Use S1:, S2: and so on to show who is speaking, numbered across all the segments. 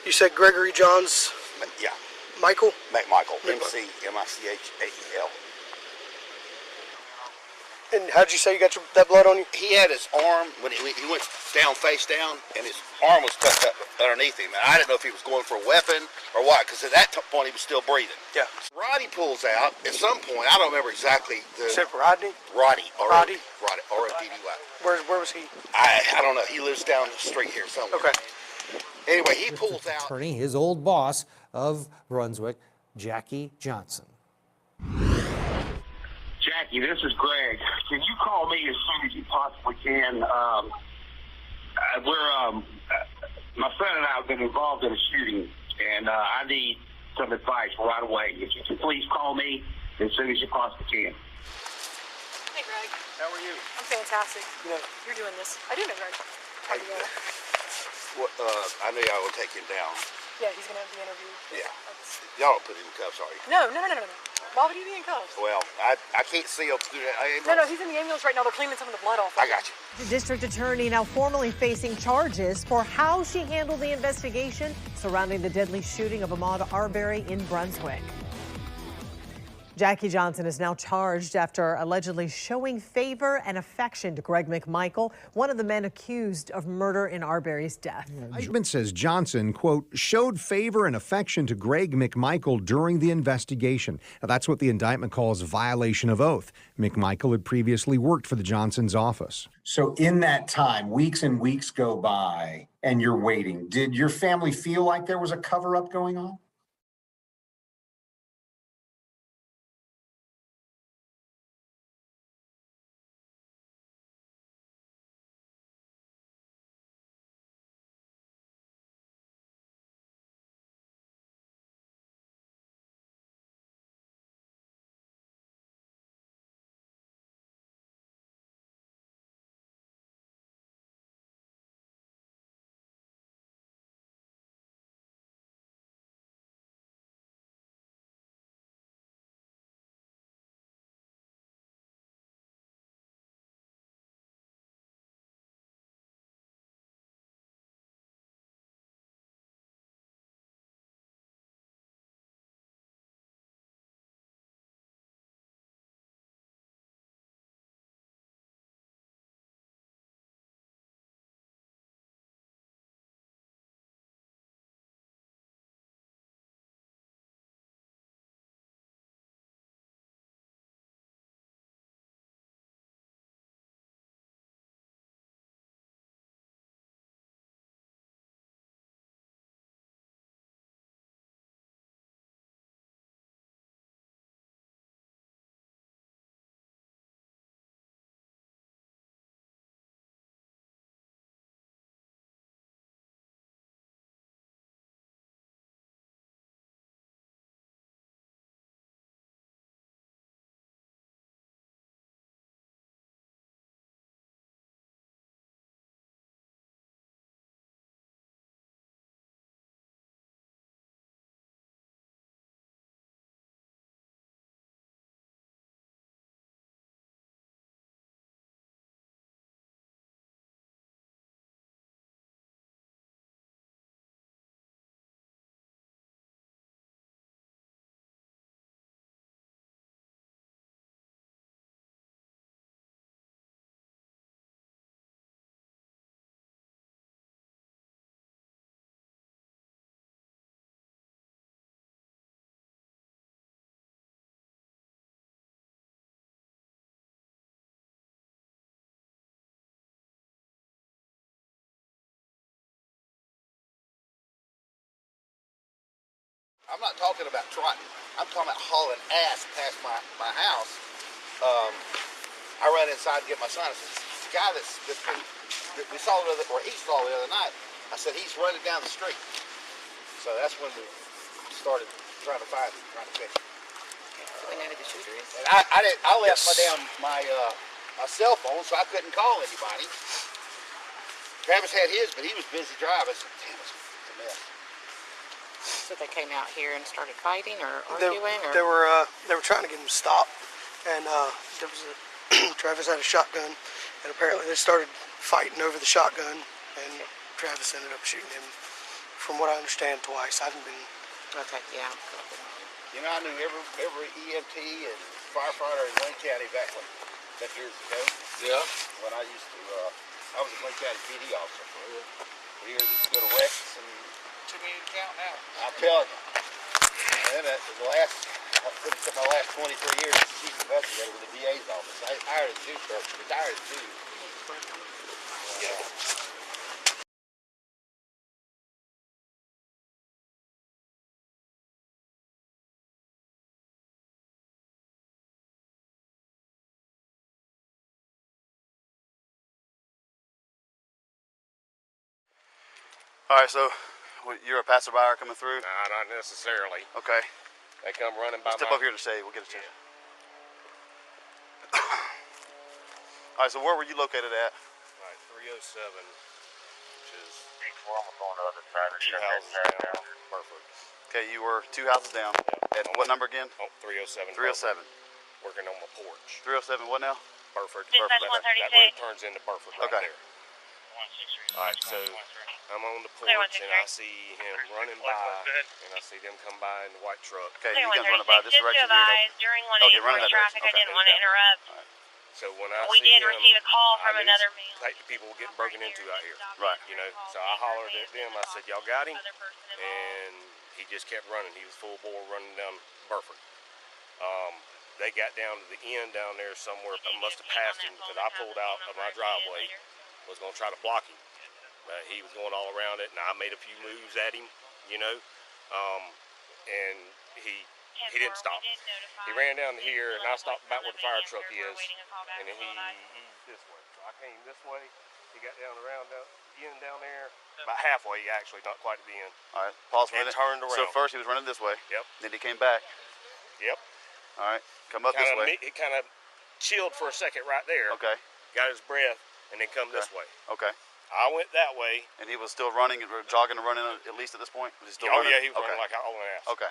S1: You said Gregory Johns?
S2: Yeah.
S1: Michael?
S2: McMichael. M-C-M-I-C-H-A-E-L.
S1: And how'd you say you got that blood on you?
S2: He had his arm, when he went down, face down, and his arm was tucked up underneath him. And I didn't know if he was going for a weapon or what, because at that point he was still breathing.
S1: Yeah.
S2: Roddy pulls out at some point. I don't remember exactly.
S1: You said Rodney?
S2: Roddy.
S1: Roddy?
S2: R-O-D-D-Y.
S1: Where was he?
S2: I don't know. He lives down the street here somewhere.
S1: Okay.
S2: Anyway, he pulls out.
S3: Attorney, his old boss of Brunswick, Jackie Johnson.
S4: Jackie, this is Greg. Can you call me as soon as you possibly can? My son and I have been involved in a shooting, and I need some advice right away. If you could please call me as soon as you possibly can.
S5: Hey, Greg.
S2: How are you?
S5: I'm fantastic.
S1: Yeah.
S5: You're doing this. I do know Greg. How you doing?
S2: Well, I knew y'all would take him down.
S5: Yeah, he's going to be interviewed.
S2: Yeah. Y'all don't put him in cuffs, are you?
S5: No. Why would he be in cuffs?
S2: Well, I can't see him through that.
S5: No, he's in the ambulance right now. They're cleaning some of the blood off.
S2: I got you.
S6: The district attorney now formally facing charges for how she handled the investigation surrounding the deadly shooting of Ahmaud Arbery in Brunswick. Jackie Johnson is now charged after allegedly showing favor and affection to Greg McMichael, one of the men accused of murder in Arbery's death.
S7: Indictment says Johnson, quote, showed favor and affection to Greg McMichael during the investigation. Now, that's what the indictment calls violation of oath. McMichael had previously worked for the Johnsons' office.
S8: So in that time, weeks and weeks go by and you're waiting. Did your family feel like there was a cover-up going on?
S2: I'm not talking about trotting. I'm talking about hauling ass past my house. I ran inside to get my son. I said, the guy that we saw he saw the other night, I said, he's running down the street. So that's when we started trying to find him, trying to catch him.
S5: Do we know who the shooter is?
S2: And I left my cell phone, so I couldn't call anybody. Travis had his, but he was busy driving. I said, damn, it's a mess.
S5: So they came out here and started fighting or arguing?
S1: They were trying to get him to stop, and there was Travis had a shotgun, and apparently they started fighting over the shotgun, and Travis ended up shooting him from what I understand, twice. I haven't been.
S5: Okay, yeah.
S2: You know, I knew every EMT and firefighter in Wayne County back years ago. Yeah. When I used to, I was a Wayne County PD officer for years. Used to go to Rex and. Too many to count now. I'm telling you. And then my last 23 years as chief investigator with the DA's office. I retired in June. Yeah.
S9: All right, so you're a passerby coming through?
S10: Nah, not necessarily.
S9: Okay.
S10: They come running by.
S9: Step up here to say, we'll get a chance. All right, so where were you located at?
S10: Right, 307, which is
S2: Two
S10: houses down, Burford.
S9: Okay, you were 2 houses down.
S10: Yeah.
S9: At what number again?
S10: Oh, 307.
S9: 307.
S10: Working on my porch.
S9: 307 what now?
S10: Burford.
S11: Dispatch
S10: Burford.
S11: 136.
S10: That way it turns into Burford right
S9: Okay.
S10: there. Alright, so I'm on the porch and I see him running by, and I see them come by in the white truck.
S9: Okay, you guys running by this direction here?
S11: During
S9: Okay, running that
S11: traffic,
S9: direction.
S11: I didn't want to interrupt.
S10: So when I
S11: We
S10: see
S11: did
S10: him,
S11: receive a call from
S10: I knew
S11: another male.
S10: like the people getting broken into out here.
S9: Right.
S10: You know, so I hollered at them. I said, "Y'all got him?" And he just kept running. He was full bore running down Burford. They got down to the end down there somewhere. I must have passed him because I pulled out of my driveway. Was going to try to block him. He was going all around it, and I made a few moves at him, you know, and he didn't stop. He ran down here, and I stopped about where the fire truck is, and then he eased this way. So I came this way. He got down around the end down there, about halfway actually, not quite at the end.
S9: All right, pause for a
S10: And
S9: minute.
S10: turned around.
S9: So first he was running this way.
S10: Yep.
S9: Then he came back.
S10: Yep.
S9: All right, come up this way.
S10: It kind of chilled for a second right there.
S9: Okay.
S10: Got his breath, and then come this way.
S9: Okay.
S10: I went that way.
S9: And he was still running, jogging and running at least at this point? Was he still
S10: Oh
S9: running?
S10: yeah, he was running like all an ass.
S9: Okay.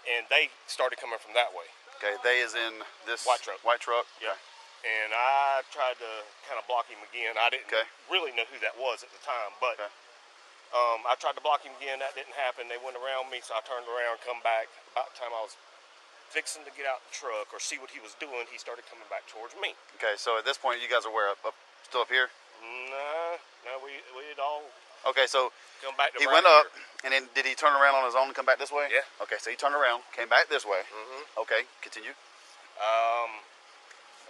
S10: And they started coming from that way.
S9: Okay, they is in this
S10: White truck.
S9: White truck.
S10: Yeah. And I tried to kind of block him again. I didn't really know who that was at the time, but I tried to block him again. That didn't happen. They went around me, so I turned around, come back. About the time I was fixing to get out the truck or see what he was doing, he started coming back towards me.
S9: Okay, so at this point you guys are where? Still up here?
S10: No, we had all
S9: Okay, so
S10: come back to
S9: he
S10: right
S9: went up,
S10: here.
S9: and then did he turn around on his own and come back this way?
S10: Yeah.
S9: Okay, so he turned around, came back this way.
S10: Mm-hmm.
S9: Okay, continue.
S10: I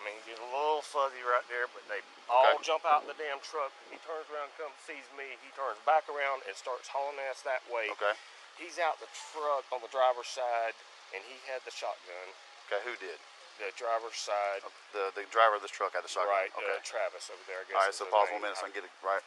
S10: mean, get a little fuzzy right there, but they all jump out the damn truck. He turns around, comes, sees me. He turns back around and starts hauling ass that way.
S9: Okay.
S10: He's out the truck on the driver's side, and he had the shotgun.
S9: Okay, who did?
S10: The driver's side.
S9: The driver of this truck had the shotgun.
S10: Right,
S9: Okay.
S10: Travis over there, I guess.
S9: All right,
S10: is
S9: so
S10: his
S9: pause
S10: name.
S9: 1 minute so I can get it right.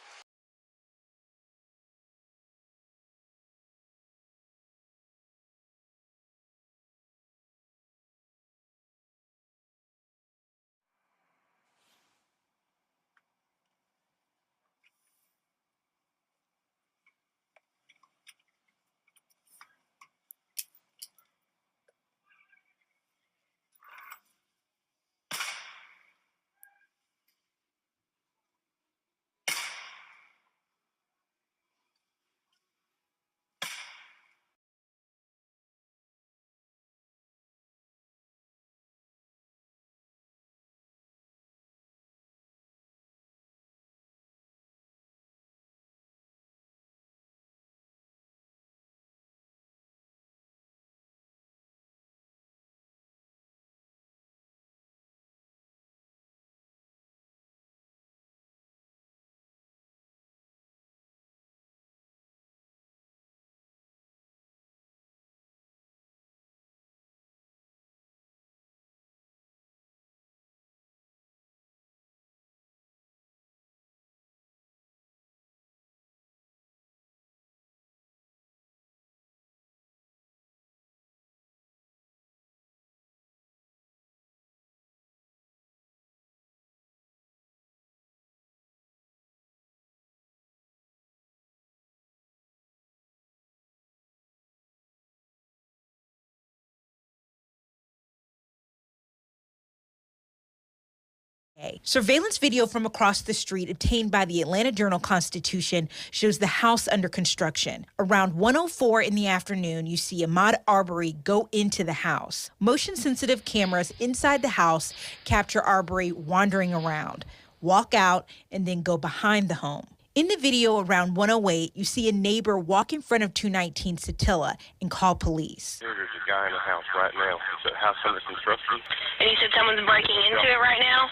S11: day. Surveillance video from across the street obtained by the Atlanta Journal-Constitution shows the house under construction. Around 1:04 in the afternoon, you see Ahmaud Arbery go into the house. Motion-sensitive cameras inside the house capture Arbery wandering around, walk out, and then go behind the home. In the video around 1:08, you see a neighbor walk in front of 219 Satilla and call police.
S10: There's a guy in the house right now. Is the house under construction?
S12: And you said someone's breaking into it right now?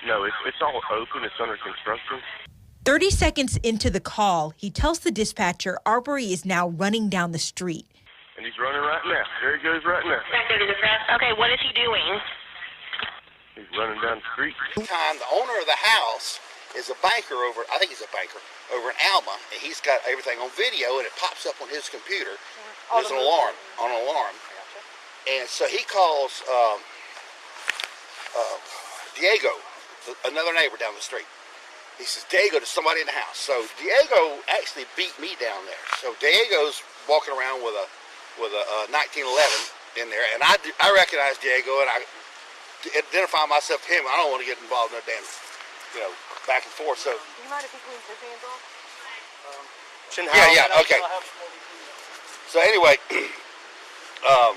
S10: No, it's all open. It's under construction.
S11: 30 seconds into the call, he tells the dispatcher Arbery is now running down the street.
S10: And he's running right now. There he goes right now.
S12: Okay, what is he doing?
S10: He's running down the street.
S2: Time the owner of the house is a banker over, I think he's a banker, over in Alma, and he's got everything on video, and it pops up on his computer. There's an alarm, And so he calls Diego, another neighbor down the street. He says, Diego, there's somebody in the house. So Diego actually beat me down there. So Diego's walking around with a 1911 in there, and I recognize Diego, and I identify myself to him. I don't want to get involved in no damn, back and forth. So.
S5: Do you mind if he cleans his hands off?
S2: Okay. So anyway,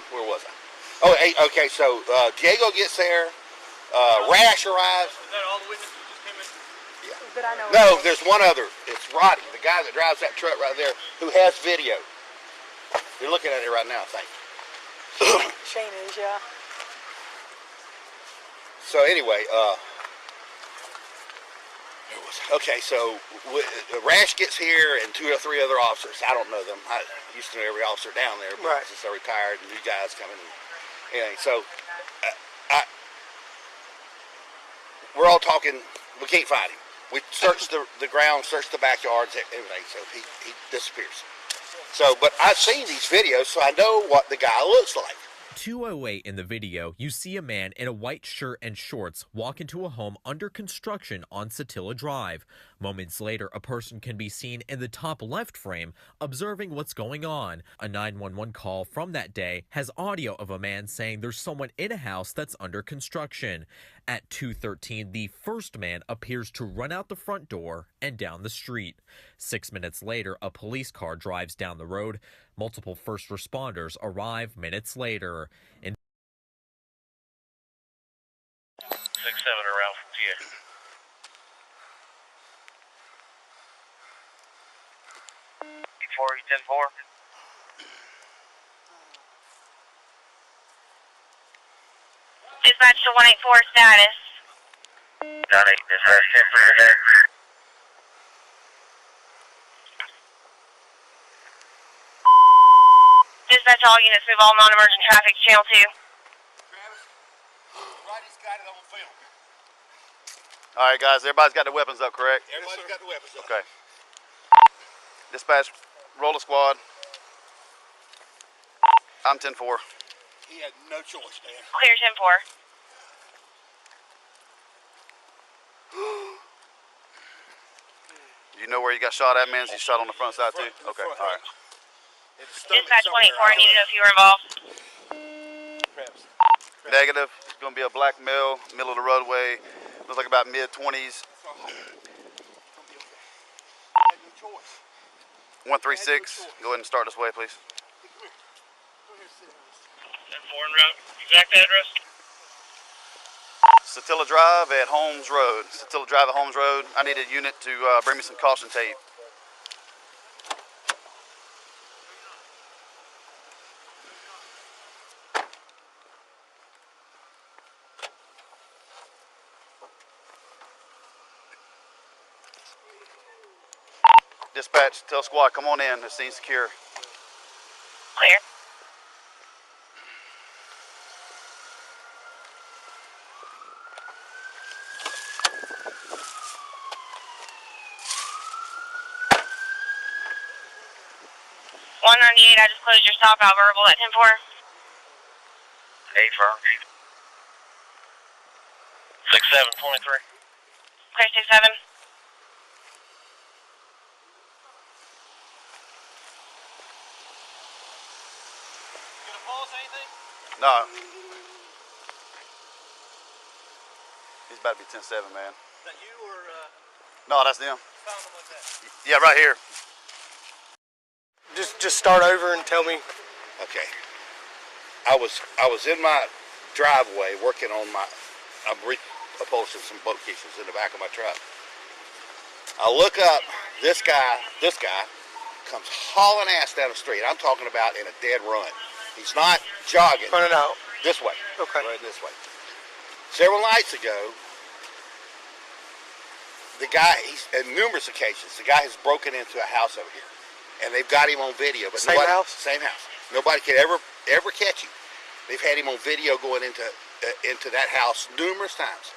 S2: where was I? Oh, okay. So Diego gets there. Rash arrives.
S9: Is that all the witnesses just came in?
S2: Yeah.
S5: But I know
S2: No, there's one other. It's Roddy, the guy that drives that truck right there, who has video. You're looking at it right now, I think.
S5: Shane is, yeah.
S2: So anyway, okay, so Rash gets here and 2 or 3 other officers. I don't know them. I used to know every officer down there, but since they're retired and new guys coming in. Anyway, so we're all talking. We can't find him. We searched the ground, searched the backyards, everything. So he disappears. So, but I've seen these videos, so I know what the guy looks like.
S13: 2:08 in the video, you see a man in a white shirt and shorts walk into a home under construction on Satilla Drive. Moments later, a person can be seen in the top left frame observing what's going on. A 911 call from that day has audio of a man saying there's someone in a house that's under construction. At 2:13, the first man appears to run out the front door and down the street. 6 minutes later, a police car drives down the road. Multiple first responders arrive minutes later.
S10: 6-7 around from GA. Before 10-4.
S12: Dispatch to 184 status.
S10: Got it. Dispatch 10 for your head.
S12: Dispatch all units, move all non-emergent traffic to channel 2.
S2: Roddy's got it on film.
S9: All right, guys, everybody's got their weapons up, correct?
S2: Everybody's got the weapons up.
S9: Okay. Dispatch, roll a squad. I'm 10-4.
S2: He had no choice, man.
S12: Clear 10-4.
S9: You know where you got shot at, man? Is he shot on the front side, too? Okay, all right.
S12: Dispatch 184, I need to know if you were involved.
S9: Negative. It's going to be a black male, middle of the roadway. Looks like about mid-20s. 136. Go ahead and start this way, please.
S10: 10-4 en route. Exact address?
S9: Satilla Drive at Holmes Road. Satilla Drive at Holmes Road. I need a unit to bring me some caution tape. Dispatch, tell squad, come on in. The scene's secure.
S12: Clear. I just closed your stop out verbal at 10-4.
S10: 8 firm. 6-7, 23.
S12: Clear 6-7.
S9: No. He's about to be 10-7, man.
S1: Is that you or?
S9: No, that's them.
S1: Found them like that.
S9: Yeah, right here.
S1: Just start over and tell me.
S2: Okay. I was in my driveway working on I'm upholstering some boat kitchens in the back of my truck. I look up, this guy comes hauling ass down the street. I'm talking about in a dead run. He's not jogging.
S1: Running out.
S2: This way.
S1: Okay.
S2: Right this way. Several nights ago, the guy, on numerous occasions, the guy has broken into a house over here. And they've got him on video. But
S1: Same house?
S2: Same house. Nobody could ever catch him. They've had him on video going into that house numerous times.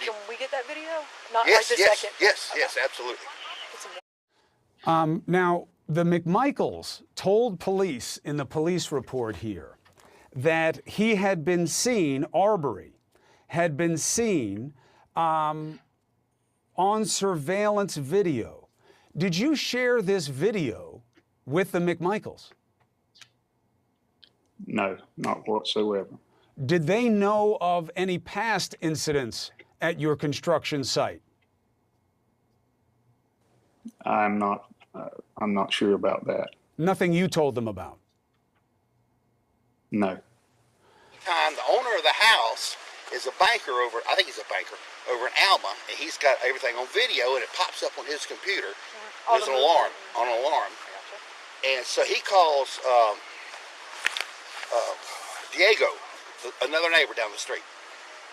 S14: Can we get that video? Not
S2: Yes,
S14: right this second.
S2: yes, absolutely.
S15: Now, the McMichaels told police in the police report here that he had been seen, Arbery had been seen on surveillance video. Did you share this video with the McMichaels?
S16: No, not whatsoever.
S15: Did they know of any past incidents at your construction site?
S16: I'm not sure about that.
S15: Nothing you told them about?
S16: No.
S2: The owner of the house is a banker over in Alma, and he's got everything on video, and it pops up on his computer. There's an alarm, and so he calls Diego, another neighbor down the street.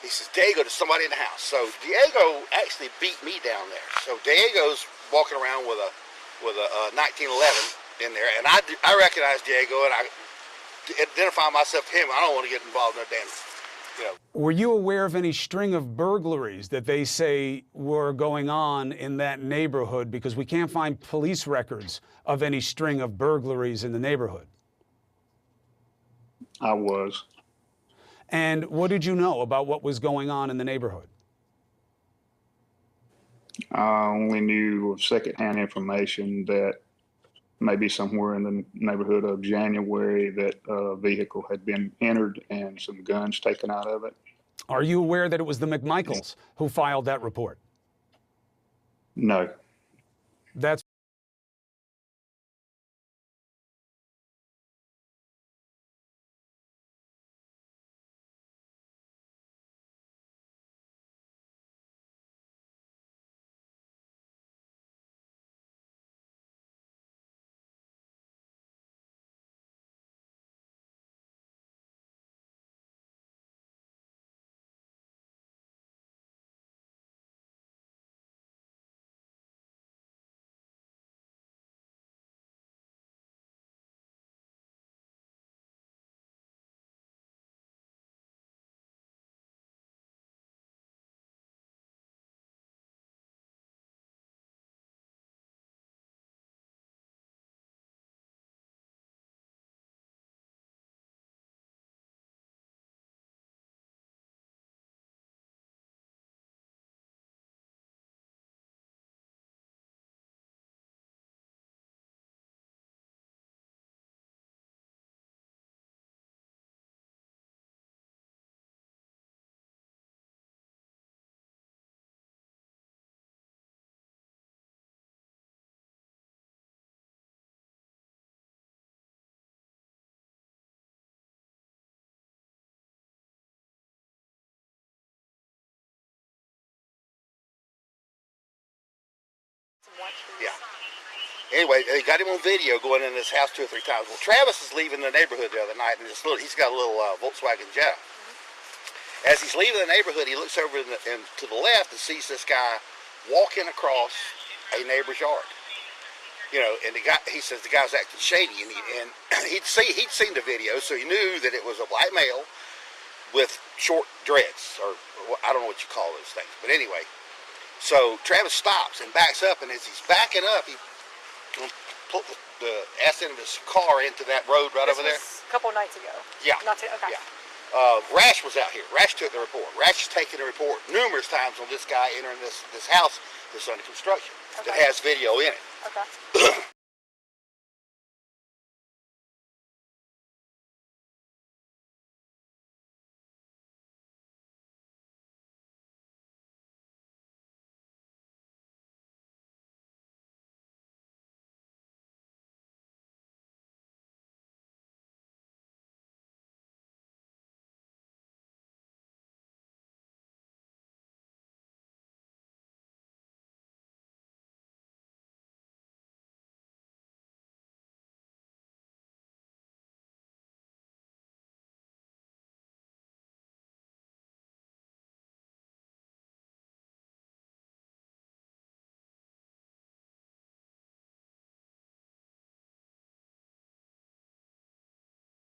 S2: He says, Diego, there's somebody in the house. So Diego actually beat me down there. So Diego's walking around with a 1911 in there, and I recognize Diego, and I identify myself to him. I don't want to get involved in no damn,
S15: Were you aware of any string of burglaries that they say were going on in that neighborhood? Because we can't find police records of any string of burglaries in the neighborhood.
S16: I was.
S15: And what did you know about what was going on in the neighborhood?
S16: I only knew of secondhand information that maybe somewhere in the neighborhood of January that a vehicle had been entered and some guns taken out of it.
S15: Are you aware that it was the McMichaels who filed that report?
S16: No.
S15: That's
S2: Yeah. Anyway, they got him on video going in this house 2 or 3 times. Well, Travis is leaving the neighborhood the other night, and he's got a little Volkswagen Jetta. As he's leaving the neighborhood, he looks over to the left and sees this guy walking across a neighbor's yard. And he says the guy's acting shady, and he'd seen the video, so he knew that it was a black male with short dreads, or I don't know what you call those things. But anyway, so Travis stops and backs up, and as he's backing up, he pulled the ass end of his car into that road right over there.
S14: A couple nights ago.
S2: Yeah.
S14: Okay.
S2: Yeah. Rash was out here. Rash took the report. Rash has taken the report numerous times on this guy entering this house that's under construction that has video in it.
S14: Okay.